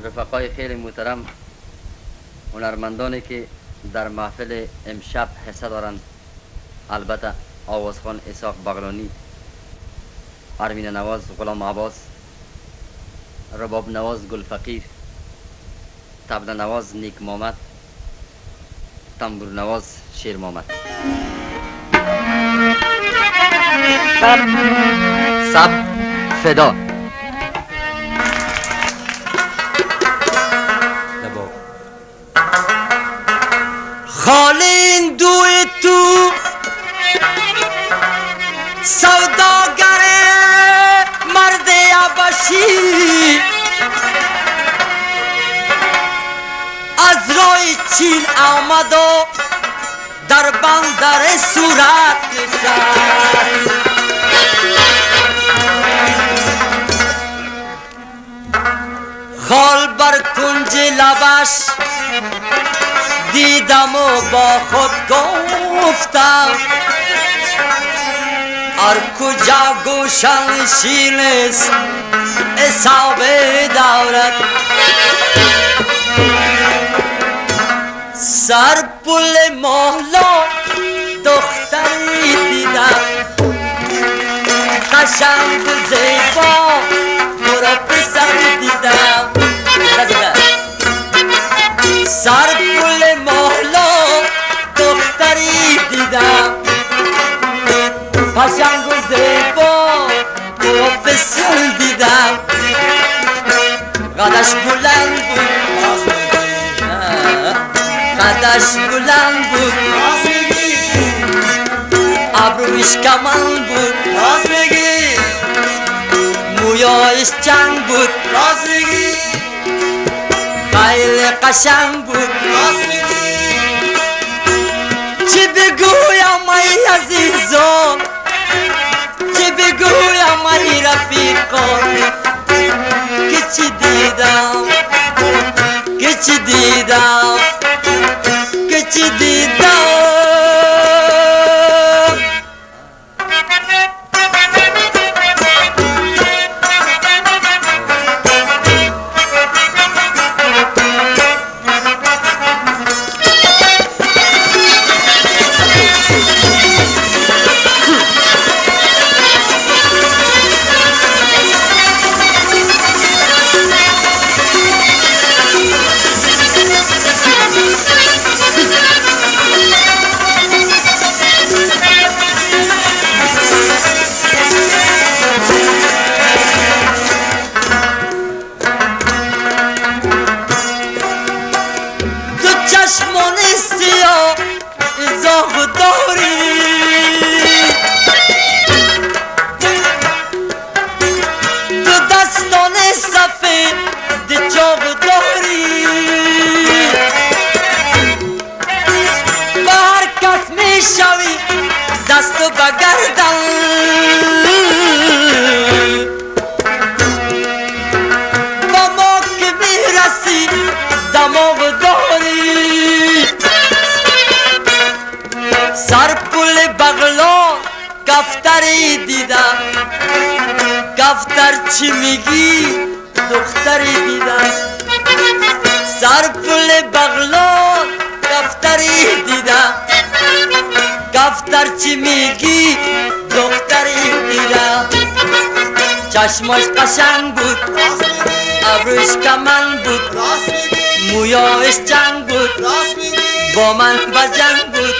رفقای خیلی محترم، هنرمندانی که در محفل امشب حصه دارند، البته آوازخوان اسحاق بغلانی، آرمین نواز غلام عباس، رباب نواز گل فقیر، طبل نواز نیک محمد، تنبور نواز شیر محمد. سب فدا خالین دوی تو سوداگر مرد عبشی از رای چین آمد و در بندر صورت نشست. خال بر کنج لبش دیدم و با خود گفتم ار کجا گوشن شیلست حساب دارد. سر پل محلا دختری دیدم قشنگ و زیبا برا پسر دیدم. سر پل محلا دختری دیدم قشنگ و زیبا برا پسر دیدم. قدش بلند بود قدش بلند بود ابرویش کمان بود مویایش چنگ بود خیلی قشنگ بود. چی بگویم ای عزیزان چی بگویم ای رفیقان که چی دیدم که چی دیدم که چی دیدم. کفتری دیدم کفتر چی میگی دختری دیدم. سر پل بغلان کفتری دیدم کفتر چی میگی دختری دیدم. چشماش قشنگ بود ابروش کمان بود مویاش چنگ بود با من بجنگ بود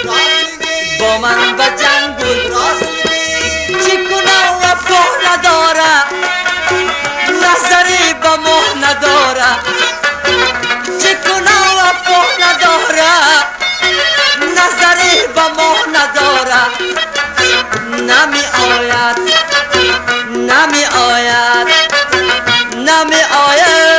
با من بجنگ بود. چی کنم وفا نداره نظری با ما نداره چی کنم وفا نداره نظری با ما نداره. نمی آید نمی آید نمی آید.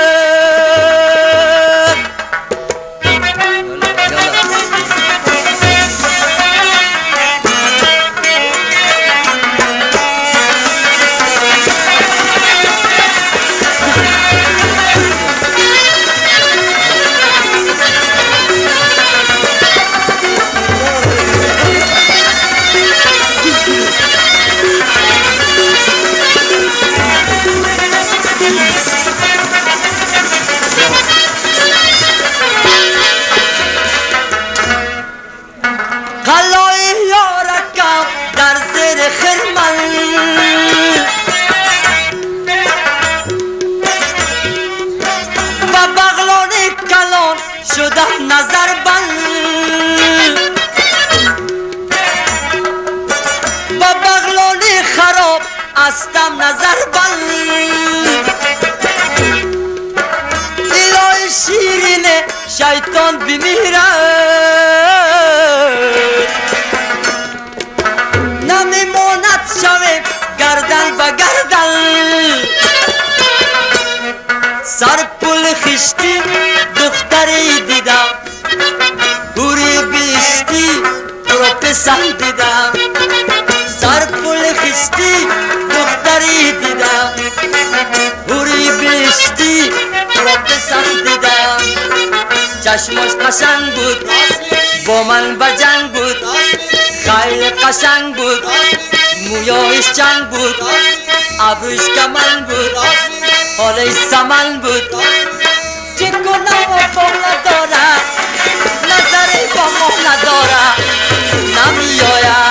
بودم نظر بند با بغلانی خراب استم نظر بند الهی شیرین شیطان بمیرد نمیماند شویم گردن و گردن سر پل خشتی دختری دیدم گوری بیشتی تو رو پسندیدم سر پل خشتی دختری دیدم گوری بیشتی تو رو پسندیدم چشمش قشنگ بود با من بجنگ بود خیلی قشنگ بود مویاش چنگ بود ابروش کمن بود حالش سمن بود چه کنم و با نداره نظری با ما نداره نمیاید